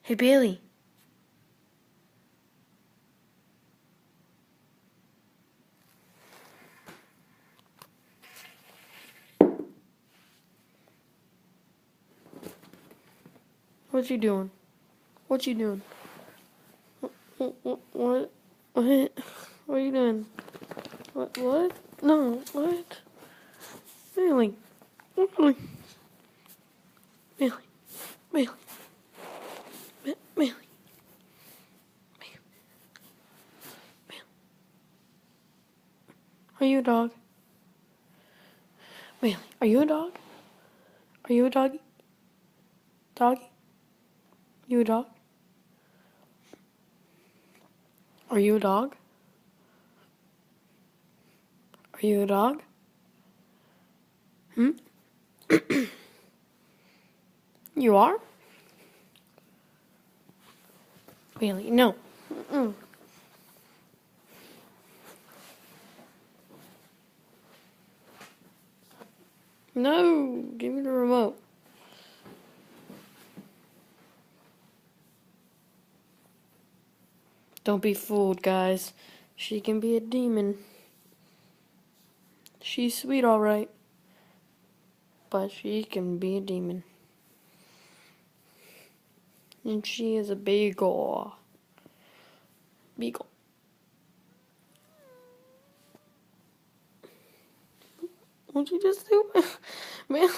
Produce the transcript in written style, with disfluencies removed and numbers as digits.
Hey, Bailey. What you doing? What you doing? What? What? What are you doing? What? No, what? Bailey. Bailey. Bailey. Bailey. Bailey. Are you a dog? Bailey, are you a dog? Are you a doggy? Doggy? You a dog? Are you a dog? Are you a dog? Hmm? You are? Bailey, no. Mm-mm. No, give me the remote. Don't be fooled, guys. She can be a demon. She's sweet, all right. But she can be a demon. And she is a beagle. Beagle. What'd you just do? Man,